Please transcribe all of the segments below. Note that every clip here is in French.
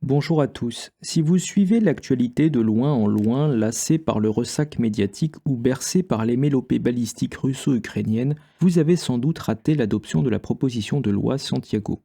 Bonjour à tous. Si vous suivez l'actualité de loin en loin, lassé par le ressac médiatique ou bercé par les mélopées balistiques russo-ukrainiennes, vous avez sans doute raté l'adoption de la proposition de loi Santiago.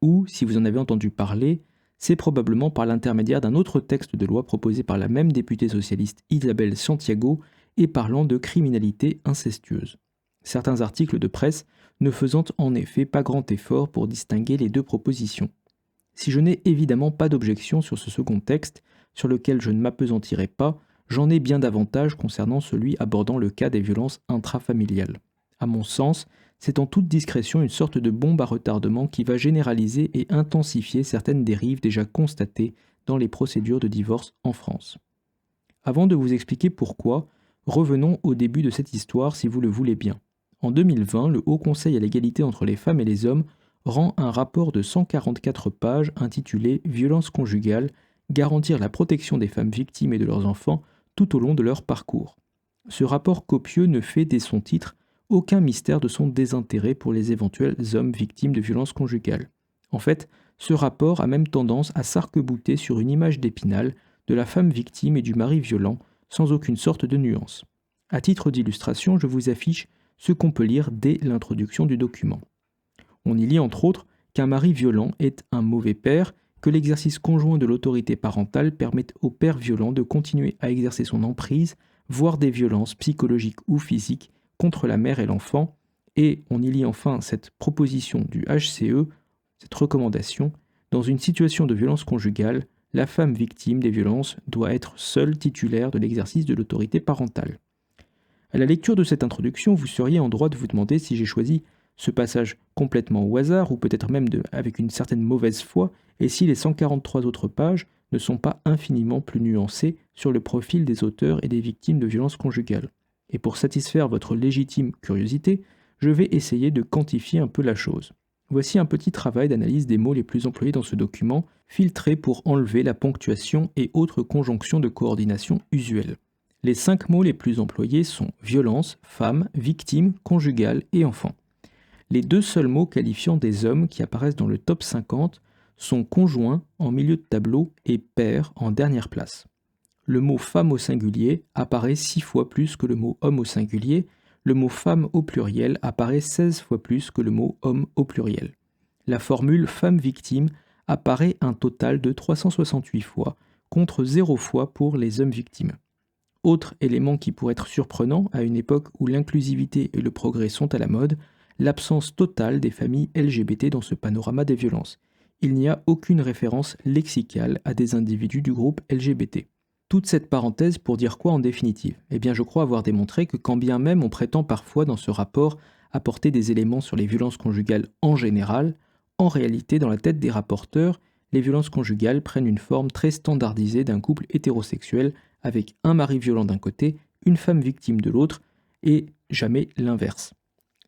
Ou, si vous en avez entendu parler, c'est probablement par l'intermédiaire d'un autre texte de loi proposé par la même députée socialiste Isabelle Santiago et parlant de criminalité incestueuse. Certains articles de presse ne faisant en effet pas grand effort pour distinguer les deux propositions. Si je n'ai évidemment pas d'objection sur ce second texte, sur lequel je ne m'appesantirai pas, j'en ai bien davantage concernant celui abordant le cas des violences intrafamiliales. À mon sens, c'est en toute discrétion une sorte de bombe à retardement qui va généraliser et intensifier certaines dérives déjà constatées dans les procédures de divorce en France. Avant de vous expliquer pourquoi, revenons au début de cette histoire si vous le voulez bien. En 2020, le Haut Conseil à l'égalité entre les femmes et les hommes rend un rapport de 144 pages intitulé Violences conjugales, garantir la protection des femmes victimes et de leurs enfants tout au long de leur parcours. Ce rapport copieux ne fait dès son titre aucun mystère de son désintérêt pour les éventuels hommes victimes de violences conjugales. En fait, ce rapport a même tendance à s'arc-bouter sur une image d'Épinal de la femme victime et du mari violent, sans aucune sorte de nuance. À titre d'illustration, je vous affiche ce qu'on peut lire dès l'introduction du document. On y lit entre autres qu'un mari violent est un mauvais père, que l'exercice conjoint de l'autorité parentale permet au père violent de continuer à exercer son emprise, voire des violences psychologiques ou physiques contre la mère et l'enfant, et on y lit enfin cette proposition du HCE, cette recommandation, dans une situation de violence conjugale, la femme victime des violences doit être seule titulaire de l'exercice de l'autorité parentale. À la lecture de cette introduction, vous seriez en droit de vous demander si j'ai choisi ce passage complètement au hasard, ou peut-être même avec une certaine mauvaise foi, et si les 143 autres pages ne sont pas infiniment plus nuancées sur le profil des auteurs et des victimes de violences conjugales. Et pour satisfaire votre légitime curiosité, je vais essayer de quantifier un peu la chose. Voici un petit travail d'analyse des mots les plus employés dans ce document, filtré pour enlever la ponctuation et autres conjonctions de coordination usuelles. Les 5 mots les plus employés sont violence, femme, victime, conjugale et enfant. Les 2 seuls mots qualifiant des hommes qui apparaissent dans le top 50 sont conjoint en milieu de tableau et père en dernière place. Le mot femme au singulier apparaît 6 fois plus que le mot homme au singulier, le mot femme au pluriel apparaît 16 fois plus que le mot homme au pluriel. La formule femme victime apparaît un total de 368 fois, contre 0 fois pour les hommes victimes. Autre élément qui pourrait être surprenant à une époque où l'inclusivité et le progrès sont à la mode, l'absence totale des familles LGBT dans ce panorama des violences. Il n'y a aucune référence lexicale à des individus du groupe LGBT. Toute cette parenthèse pour dire quoi en définitive? Eh bien je crois avoir démontré que quand bien même on prétend parfois dans ce rapport apporter des éléments sur les violences conjugales en général, en réalité dans la tête des rapporteurs, les violences conjugales prennent une forme très standardisée d'un couple hétérosexuel avec un mari violent d'un côté, une femme victime de l'autre, et jamais l'inverse.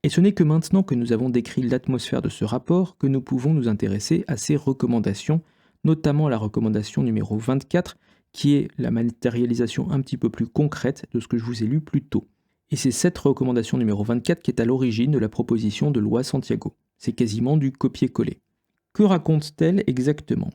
Et ce n'est que maintenant que nous avons décrit l'atmosphère de ce rapport que nous pouvons nous intéresser à ses recommandations, notamment la recommandation numéro 24, qui est la matérialisation un petit peu plus concrète de ce que je vous ai lu plus tôt. Et c'est cette recommandation numéro 24 qui est à l'origine de la proposition de loi Santiago. C'est quasiment du copier-coller. Que raconte-t-elle exactement?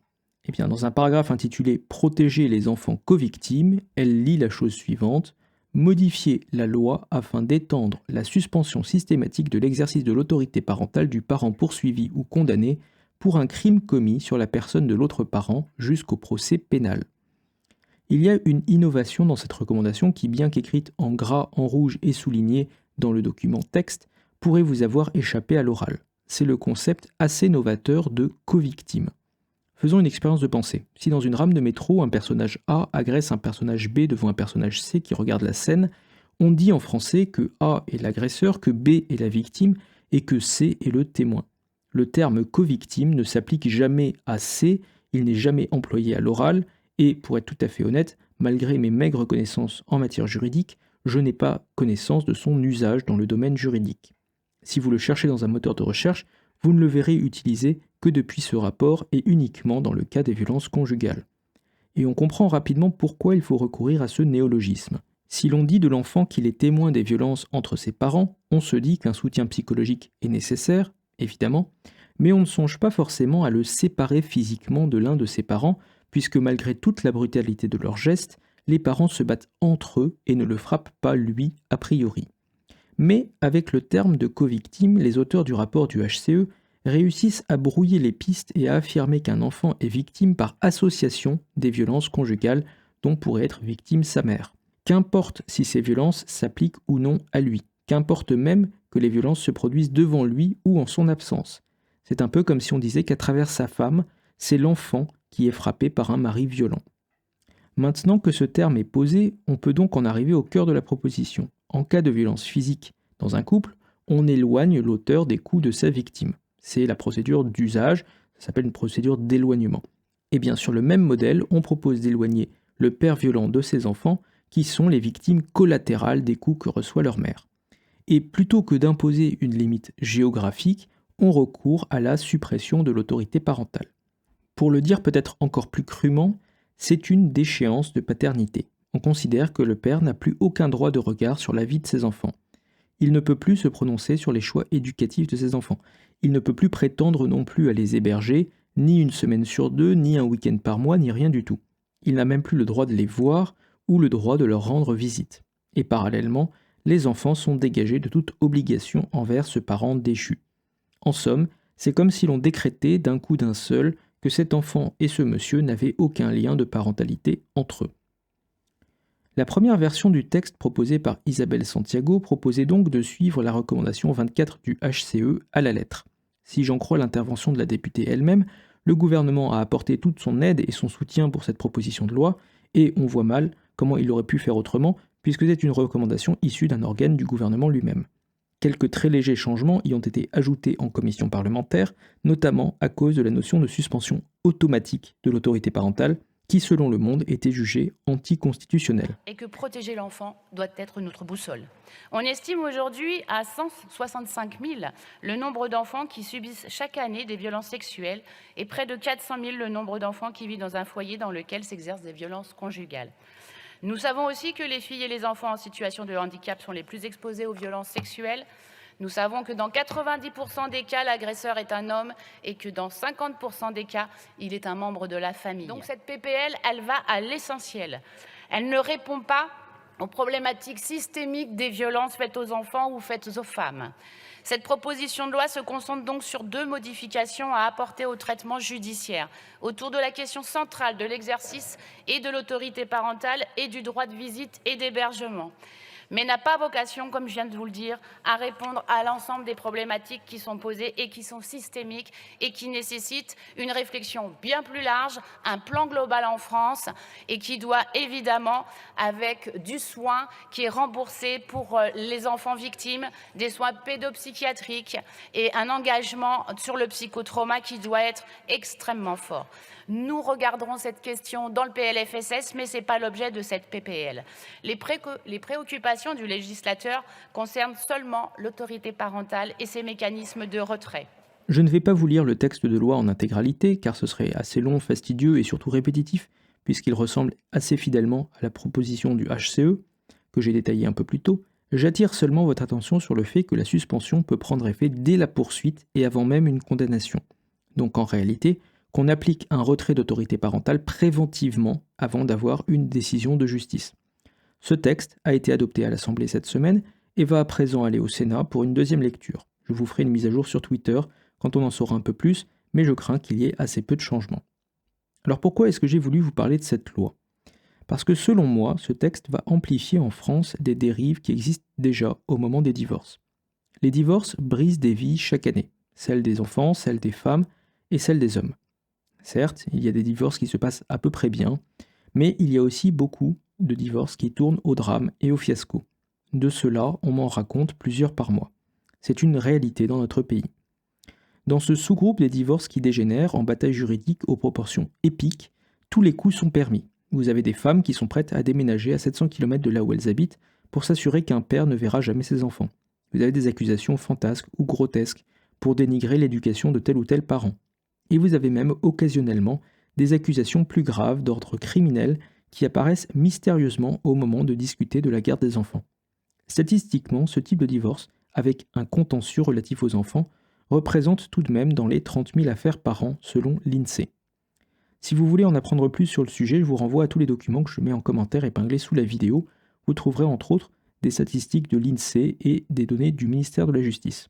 Eh bien, dans un paragraphe intitulé Protéger les enfants co-victimes, elle lit la chose suivante: modifier la loi afin d'étendre la suspension systématique de l'exercice de l'autorité parentale du parent poursuivi ou condamné pour un crime commis sur la personne de l'autre parent jusqu'au procès pénal. Il y a une innovation dans cette recommandation qui, bien qu'écrite en gras, en rouge et soulignée dans le document texte, pourrait vous avoir échappé à l'oral. C'est le concept assez novateur de co-victime. Faisons une expérience de pensée. Si dans une rame de métro, un personnage A agresse un personnage B devant un personnage C qui regarde la scène, on dit en français que A est l'agresseur, que B est la victime et que C est le témoin. Le terme co-victime ne s'applique jamais à C, il n'est jamais employé à l'oral, et pour être tout à fait honnête, malgré mes maigres connaissances en matière juridique, je n'ai pas connaissance de son usage dans le domaine juridique. Si vous le cherchez dans un moteur de recherche, vous ne le verrez utilisé que depuis ce rapport et uniquement dans le cas des violences conjugales. Et on comprend rapidement pourquoi il faut recourir à ce néologisme. Si l'on dit de l'enfant qu'il est témoin des violences entre ses parents, on se dit qu'un soutien psychologique est nécessaire, évidemment, Mais on ne songe pas forcément à le séparer physiquement de l'un de ses parents, puisque malgré toute la brutalité de leurs gestes, les parents se battent entre eux et ne le frappent pas lui a priori. Mais avec le terme de covictime, les auteurs du rapport du HCE réussissent à brouiller les pistes et à affirmer qu'un enfant est victime par association des violences conjugales dont pourrait être victime sa mère. Qu'importe si ces violences s'appliquent ou non à lui, qu'importe même que les violences se produisent devant lui ou en son absence. C'est un peu comme si on disait qu'à travers sa femme, c'est l'enfant qui est frappé par un mari violent. Maintenant que ce terme est posé, on peut donc en arriver au cœur de la proposition. En cas de violence physique dans un couple, on éloigne l'auteur des coups de sa victime. C'est la procédure d'usage, ça s'appelle une procédure d'éloignement. Et bien sur le même modèle, on propose d'éloigner le père violent de ses enfants, qui sont les victimes collatérales des coups que reçoit leur mère. Et plutôt que d'imposer une limite géographique, on recourt à la suppression de l'autorité parentale. Pour le dire peut-être encore plus crûment, c'est une déchéance de paternité. On considère que le père n'a plus aucun droit de regard sur la vie de ses enfants. Il ne peut plus se prononcer sur les choix éducatifs de ses enfants. Il ne peut plus prétendre non plus à les héberger, ni une semaine sur deux, ni un week-end par mois, ni rien du tout. Il n'a même plus le droit de les voir ou le droit de leur rendre visite. Et parallèlement, les enfants sont dégagés de toute obligation envers ce parent déchu. En somme, c'est comme si l'on décrétait d'un coup d'un seul que cet enfant et ce monsieur n'avaient aucun lien de parentalité entre eux. La première version du texte proposée par Isabelle Santiago proposait donc de suivre la recommandation 24 du HCE à la lettre. Si j'en crois l'intervention de la députée elle-même, le gouvernement a apporté toute son aide et son soutien pour cette proposition de loi, et on voit mal comment il aurait pu faire autrement, puisque c'est une recommandation issue d'un organe du gouvernement lui-même. Quelques très légers changements y ont été ajoutés en commission parlementaire, notamment à cause de la notion de suspension automatique de l'autorité parentale, qui, selon Le Monde, était jugée anticonstitutionnelle. Et que protéger l'enfant doit être notre boussole. On estime aujourd'hui à 165 000 le nombre d'enfants qui subissent chaque année des violences sexuelles et près de 400 000 le nombre d'enfants qui vivent dans un foyer dans lequel s'exercent des violences conjugales. Nous savons aussi que les filles et les enfants en situation de handicap sont les plus exposés aux violences sexuelles. Nous savons que dans 90% des cas, l'agresseur est un homme et que dans 50% des cas, il est un membre de la famille. Donc cette PPL, elle va à l'essentiel. Elle ne répond pas aux problématiques systémiques des violences faites aux enfants ou faites aux femmes. Cette proposition de loi se concentre donc sur 2 modifications à apporter au traitement judiciaire, autour de la question centrale de l'exercice et de l'autorité parentale et du droit de visite et d'hébergement, mais n'a pas vocation, comme je viens de vous le dire, à répondre à l'ensemble des problématiques qui sont posées et qui sont systémiques et qui nécessitent une réflexion bien plus large, un plan global en France et qui doit évidemment, avec du soin qui est remboursé pour les enfants victimes, des soins pédopsychiatriques et un engagement sur le psychotrauma qui doit être extrêmement fort. Nous regarderons cette question dans le PLFSS, mais ce n'est pas l'objet de cette PPL. Les préoccupations du législateur concernent seulement l'autorité parentale et ses mécanismes de retrait. Je ne vais pas vous lire le texte de loi en intégralité, car ce serait assez long, fastidieux et surtout répétitif, puisqu'il ressemble assez fidèlement à la proposition du HCE, que j'ai détaillée un peu plus tôt. J'attire seulement votre attention sur le fait que la suspension peut prendre effet dès la poursuite et avant même une condamnation. Donc en réalité, qu'on applique un retrait d'autorité parentale préventivement avant d'avoir une décision de justice. Ce texte a été adopté à l'Assemblée cette semaine et va à présent aller au Sénat pour une deuxième lecture. Je vous ferai une mise à jour sur Twitter quand on en saura un peu plus, mais je crains qu'il y ait assez peu de changements. Alors pourquoi est-ce que j'ai voulu vous parler de cette loi ? Parce que selon moi, ce texte va amplifier en France des dérives qui existent déjà au moment des divorces. Les divorces brisent des vies chaque année, celles des enfants, celles des femmes et celles des hommes. Certes, il y a des divorces qui se passent à peu près bien, mais il y a aussi beaucoup de divorces qui tournent au drame et au fiasco. De cela, on m'en raconte plusieurs par mois. C'est une réalité dans notre pays. Dans ce sous-groupe des divorces qui dégénèrent en bataille juridique aux proportions épiques, tous les coups sont permis. Vous avez des femmes qui sont prêtes à déménager à 700 km de là où elles habitent pour s'assurer qu'un père ne verra jamais ses enfants. Vous avez des accusations fantasques ou grotesques pour dénigrer l'éducation de tel ou tel parent. Et vous avez même occasionnellement des accusations plus graves d'ordre criminel qui apparaissent mystérieusement au moment de discuter de la garde des enfants. Statistiquement, ce type de divorce, avec un contentieux relatif aux enfants, représente tout de même dans les 30 000 affaires par an selon l'INSEE. Si vous voulez en apprendre plus sur le sujet, je vous renvoie à tous les documents que je mets en commentaire épinglés sous la vidéo. Vous trouverez entre autres des statistiques de l'INSEE et des données du ministère de la Justice.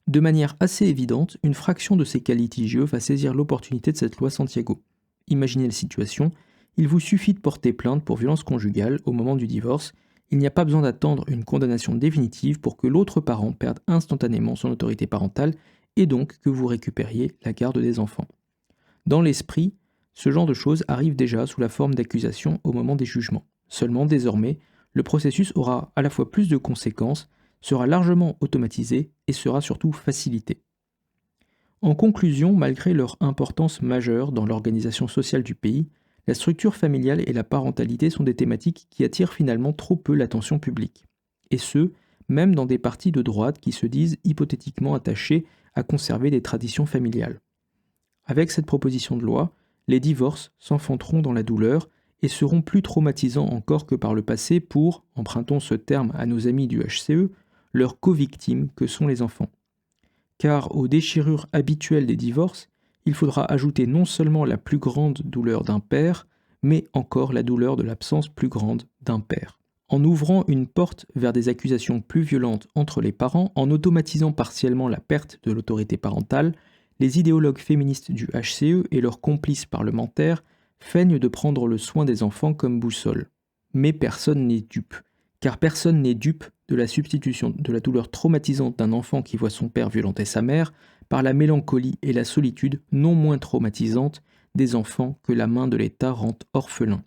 De manière assez évidente, une fraction de ces cas litigieux va saisir l'opportunité de cette loi Santiago. Imaginez la situation, il vous suffit de porter plainte pour violence conjugale au moment du divorce. Il n'y a pas besoin d'attendre une condamnation définitive pour que l'autre parent perde instantanément son autorité parentale et donc que vous récupériez la garde des enfants. Dans l'esprit, ce genre de choses arrive déjà sous la forme d'accusation au moment des jugements. Seulement, désormais, le processus aura à la fois plus de conséquences, sera largement automatisé et sera surtout facilité. En conclusion, malgré leur importance majeure dans l'organisation sociale du pays, la structure familiale et la parentalité sont des thématiques qui attirent finalement trop peu l'attention publique. Et ce, même dans des partis de droite qui se disent hypothétiquement attachés à conserver des traditions familiales. Avec cette proposition de loi, les divorces s'enfanteront dans la douleur et seront plus traumatisants encore que par le passé pour, empruntons ce terme à nos amis du HCE, leurs co-victimes que sont les enfants. Car aux déchirures habituelles des divorces, il faudra ajouter non seulement la plus grande douleur d'un père, mais encore la douleur de l'absence plus grande d'un père. En ouvrant une porte vers des accusations plus violentes entre les parents, en automatisant partiellement la perte de l'autorité parentale, les idéologues féministes du HCE et leurs complices parlementaires feignent de prendre le soin des enfants comme boussole. Mais personne n'est dupe, car personne n'est dupe de la substitution de la douleur traumatisante d'un enfant qui voit son père violenter sa mère par la mélancolie et la solitude non moins traumatisante des enfants que la main de l'État rend orphelins.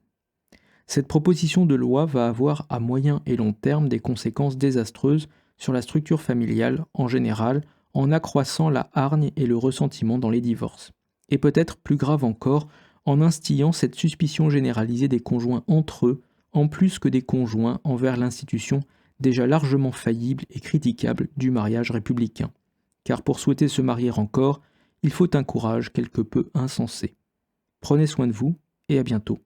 Cette proposition de loi va avoir à moyen et long terme des conséquences désastreuses sur la structure familiale en général, en accroissant la hargne et le ressentiment dans les divorces. Et peut-être plus grave encore, en instillant cette suspicion généralisée des conjoints entre eux, en plus que des conjoints envers l'institution déjà largement faillible et critiquable du mariage républicain. Car pour souhaiter se marier encore, il faut un courage quelque peu insensé. Prenez soin de vous et à bientôt.